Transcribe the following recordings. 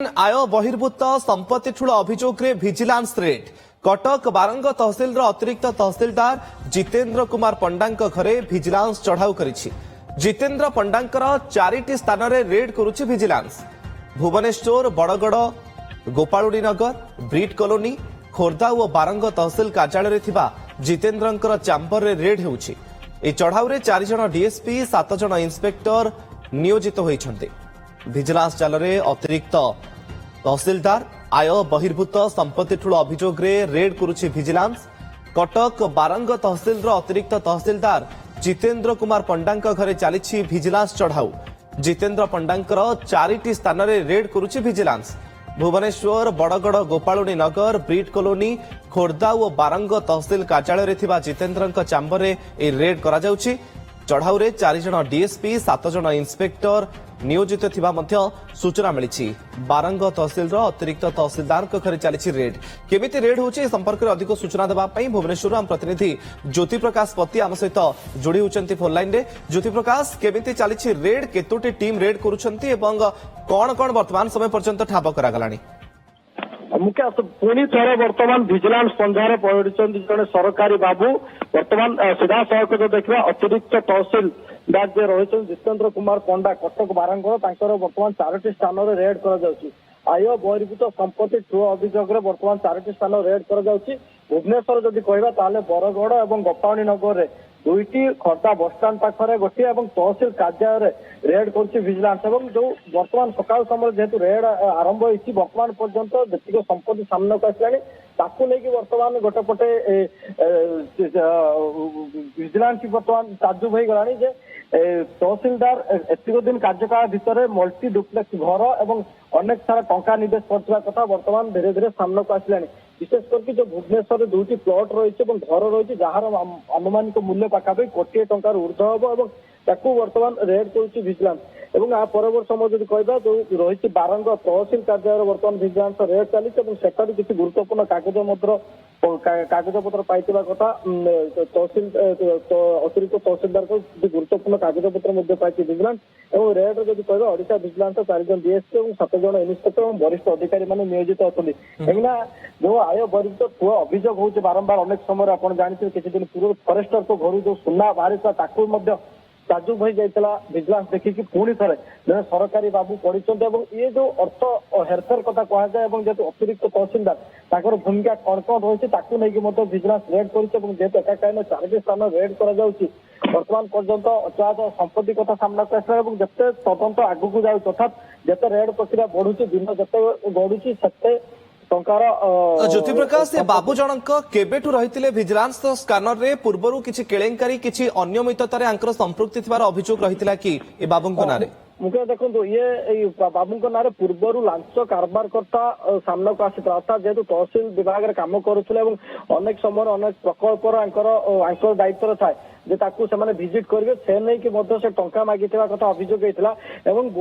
आय बहिर्भूत संपत्ति ठूल अभियोग vigilance red Cuttack Barang tehsil अतिरिक्त तहसिलदार जितेन्द्र कुमार पंडा घरे भिजिलांस चढ़ाऊ करिछि। जितेन्द्र पंडा चारिटी स्थान में रेड करुछि भिजिलांस। भुवनेश्वर बड़गड़ गोपालुडी नगर ब्रिट कॉलोनी खोर्धा और बारंग तहसिल कार्यालय थिबा जितेन्द्र चैम्बर रे रेड होउछि। ए चढ़ाऊ रे 4 जन डीएसपी 7 जन इंस्पेक्टर नियोजित होइछन्ते। भिजिलांस जालरे अतिरिक्त तहसिलदार आय बहिर्भूत संपत्ति ठूल अभियोग रेड करुछि भिजिलांस। कटक बारंग तहसिल अतिरिक्त तहसिलदार जितेन्द्र कुमार पंडा घरे चली भिजिलांस चढ़ाऊ। जितेन्द्र पंडा चारिटी स्थान में रेड करुछि भिजिलांस। भुवनेश्वर बड़गड़ गोपालुडी नगर ब्रिट कॉलोनी खोर्धा और बारंग तहसिल कार्यालय थिबा जितेन्द्र चैम्बर रे रेड करा जाउछि। चढ़ाऊ रे 4 जन डीएसपी 7 जन इंस्पेक्टर नियोजित थिबा मध्य सूचना मिली। बारंग तहसिल अतिरिक्त तहसिलदार घरे चली रेड। केमिति रेड होछि संपर्क में अधिक सूचना देबा पई भुवनेश्वर आम प्रतिनिधि ज्योति प्रकाश पति आम सहित जोड़ी होचंती फोन लाइन रे। ज्योति प्रकाश केमिति चली रेड केतोटी टीम रेड करूछंती एवं कोन कोन वर्तमान समय पर्यंत ठाब करा गलानी? मुख्य पुणी थोड़े बर्तमान भिजिलांस पंजारे पड़े जड़े सरकारी बाबू बर्तमान सीधा सड़क जो देखा अतिरिक्त तहसिलदार जे रही जितेन्द्र कुमार पंडा कटक बारंग बर्तमान 4टी स्थान में रेड कर आय बहिर्भूत संपत्ति ठूल अभियोग बर्तमान 4टी स्थान रेड कर भुवनेश्वर जदि कहवा बरगड़ और गोपाणी नगर में 2टी खोर्धा बसस्टाण्ड पाखे गोटे और तहसिल कार्यालय रेड कर भिजिलांस। जो बर्तमान सकाल समय जेहेतु रेड आरंभ होती बर्तमान पर्यंत जी संपत्ति सामना को आसला ताकू नहीं बर्तमान गोटे पटे भिजिलांस बर्तमान ताजुब हो गलानी जे तहसिलदार एतिक दिन कार्यकाल भितर मल्टी डुप्लेक्स घर और अनेक सारा टंका निवेश करथिबा कथा बर्तमान धीरे धीरे सामना को आसला। विशेष करके जो भुवनेश्वर 2टी प्लॉट रही घर रही जार अनुमानिक मूल्य पाखापाखि कोटी टंकार ऊर्ध हम और बर्तमान रेड कर भिजिलांस। एवं आ परवर्त समय जो कहवा जो रही बारंग तहसिल कार्यालय बर्तमान भिजिलांस रेड चली सेठार किसी गुरुत्वपूर्ण कागज पत्र पाइबा कथा तहसिल अतिरिक्त तहसिलदार को गुरुत्वपूर्ण कागज पत्र पाई भिजिलांस। और रेड जब कहवा ओडिशा भिजिलांस 4 जन डीएसपी और 7 जन इन्स्पेक्टर और वरिष्ठ अधिकारी मैंने नियोजित अच्छे। कहीं जो आय बहिर्भूत ठूल अभियोग होचे बारंबार अनेक समय आप जानते किसी दिन पूर्व फरेस्टर को घर जो सुना बाहरी ताकू ताजुब हो जाता भिजिलांस देखिकी पुणी थे जन सरकारी बाबू पड़ी ये जो अर्थ हेरफेर कथा कहुए जेहतु अतिरिक्त तहसिलदार भूमिका कौन कौन रही भिजिलांस रेड कर एकाकालीन 4टी स्थान रेड कर बर्तमान पर्यंत अचानक संपत्ति कथा सामना को आसला जिते तदंत आगू जाऊँ अर्थात जिते रेड प्रक्रिया बढ़ुची दिन जिते बढ़ुची से ज्योति प्रकाश बाबू जनक केबेठु रही भिजिलांस स्कानर रे पूर्व किसी केलेंकारी किसी अनियमिततार संपृक्ति थिबार अभियोग रही कि बाबू नारे मुख्य देखो ये बाबू ना पूर्वर लांच कारबार करता सामना को आसी अर्थात जेहेतु तहसिल विभाग में कम करुले अनेक समय अनेक प्रकल्पर दायित्व थाए से भिजिट करेंगे से नहीं से टंका मागी कथा अभियोग होता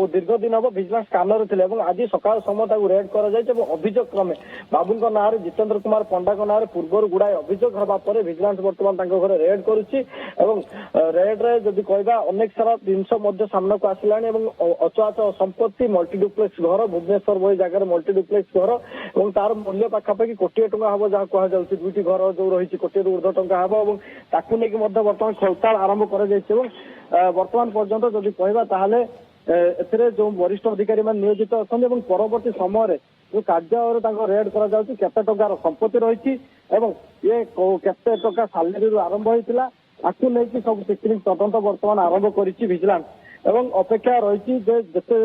दीर्घ दिन हम भिजिलांस स्कानर थे आज सकाल समय रेड कर अभियोग क्रमे बाबू ना जितेन्द्र कुमार पंडा ना पूर्व गुड़ाए अभियोग हवा पर भिजिलांस बर्तमान घर रेड करुच्ची। रेड रे जब कहवा अनेक सारा जिन सामना को आसला अचाच संपत्ति मल्टी डुप्लेक्स घर भुवनेश्वर वही जगह मल्टी डुप्लेक्स घर और तार मूल्य पाखापाखि कोटी टंका हम जहाँ कहुँ 2टी घर जो रही कोटी ऊर्ध टंका हम और ताकू नहीं बर्तमान खोलताड़ आरंभ कर बर्तमान पर्यंत जब कहवा जो वरिष्ठ अधिकारी मैंने नियोजित अच्छा परवर्ती समय जो कार्यालय रेड करते टंकार संपत्ति रही ये केते टंका सालेरी आरंभ होता ताकू नहीं सब टेक्निक तदंत बर्तमान आरंभ कर भिजिलांस एवं अपेक्षा रही जिते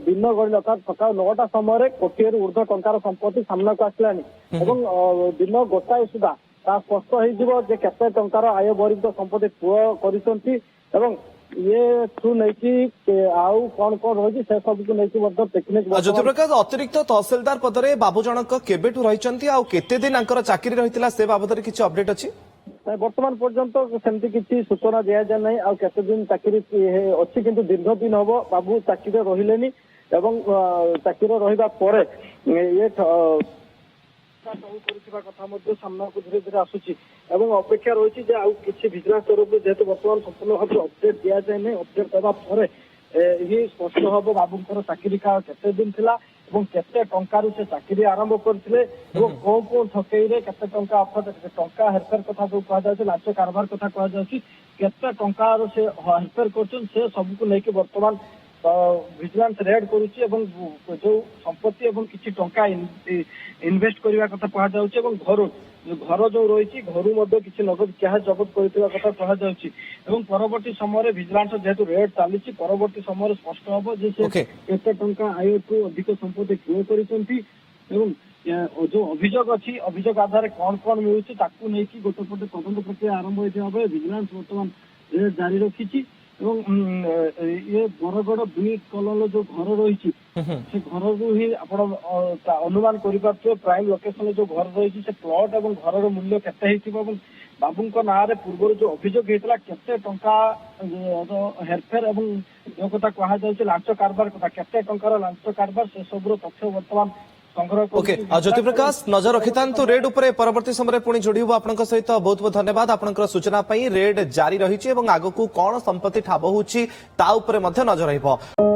दिन गणी अर्थात सका 9टा समय कोटी ऊर्ध टंकार संपत्ति सामना को आसला दिन गोटाए सुधा स्पष्ट होते टंकार आय बहिर्भूत संपत्ति ठूल कर ये थ्रू नहीं आउ कौन कौन रही से सब को नहीं टेक्निक। ज्योति प्रकाश अतिरिक्त तहसिलदार पदरे बाबू जनक केबेठु रही केते दिन चाकरी रही से बाबद किसी अपडेट अच्छी? बर्तमान पर्यंत सेमती किसी सूचना दि जाए ना आउ केते दिन चाकरी अच्छी किंतु दीर्घ दिन हम बाबू चाकरी रही चाकरी रहा पर ये कथा सामना को धीरे धीरे आसूची अपेक्षा रही भिजिलांस तरफ जेहेतु बर्तमान संपूर्ण भाव अपडेट दि जाए ना अपडेट देवा ही स्पष्ट हम बाबूर चाकरी केते दिन थिला ଏବଂ କେତେ ଟଙ୍କାରୁ ସେ ଚାକିରି ଆରମ୍ଭ କରିଥିଲେ ଏବଂ କୋଉ କୋଉ ଠକେଇରେ କେତେ ଟଙ୍କା ଅର୍ଥାତ୍ ଟଙ୍କା ହେରଫେର କଥା ଯୋଉ କୁହାଯାଉଛି, ଲାଞ୍ଚ କାରବାର କଥା କୁହାଯାଉଛି, କେତେ ଟଙ୍କାରୁ ସେ ହେରଫେର କରୁଛନ୍ତି, ସେ ସବୁକୁ ନେଇକି ବର୍ତ୍ତମାନ ଭିଜିଲାନ୍ସ ରେଡ୍ କରୁଛି ଏବଂ ଯୋଉ ସମ୍ପତ୍ତି ଏବଂ କିଛି ଟଙ୍କା ଇନଭେଷ୍ଟ କରିବା କଥା କୁହାଯାଉଛି ଏବଂ ଘର ଯୋଉ ରହିଛି ଘରୁ ମଧ୍ୟ କିଛି ନଗଦ କ୍ୟାସ୍ ଜବତ କରିଥିବା କଥା କୁହାଯାଉଛି ଏବଂ ପରବର୍ତ୍ତୀ ସମୟରେ ଭିଜିଲାନ୍ସ ଯେହେତୁ ରେଡ୍ ଚାଲିଛି, ପରବର୍ତ୍ତୀ ସମୟରେ ସ୍ପଷ୍ଟ ହବ ଯେ ସେ କେତେ ଟଙ୍କା ଆୟଠୁ ଅଧିକ ସମ୍ପତ୍ତି କ୍ଷୟ କରିଛନ୍ତି ଏବଂ ଯୋଉ ଅଭିଯୋଗ ଅଛି, ଅଭିଯୋଗ ଆଧାରରେ କଣ କଣ ମିଳୁଛି ତାକୁ ନେଇକି ଗୋଟେ ପଟେ ତଦନ୍ତ ପ୍ରକ୍ରିୟା ଆରମ୍ଭ ହୋଇଥିବା ବେଳେ ଭିଜିଲାନ୍ସ ବର୍ତ୍ତମାନ ରେଡ୍ ଜାରି ରଖିଛି ଏବଂ ଇଏ ବରଗଡ଼ ଦୁଇ କଲୋନୀର ଯୋଉ ଘର ରହିଛି ସେ ଘରରୁ ହିଁ ଆପଣ ଅନୁମାନ କରିପାରୁଥିବେ ପ୍ରାଇମ ଲୋକେସନରେ ଯୋଉ ଘର ରହିଛି ସେ ପ୍ଲଟ ଏବଂ ଘରର ମୂଲ୍ୟ କେତେ ହେଇଥିବ ଏବଂ ବାବୁଙ୍କ ନାଁରେ ପୂର୍ବରୁ ଯୋଉ ଅଭିଯୋଗ ହେଇଥିଲା କେତେ ଟଙ୍କା ହେରଫେର ଏବଂ ଯୋଉ କଥା କୁହାଯାଉଛି ଲାଞ୍ଚ କାରବାର କଥା, କେତେ ଟଙ୍କାର ଲାଞ୍ଚ କାରବାର ସେ ସବୁର ତଥ୍ୟ ବର୍ତ୍ତମାନ ओके ज्योति प्रकाश नजर रखिथांतु रेड उपरे परवर्ती समय पुणी जोड़िबु आपनक सहित बहुत बहुत धन्यवाद आपनकर सूचना पई रेड जारी रहिछि एवं आगकू कोन संपत्ति ठाब होछि ता उपरे मध्य नजर रहिबो।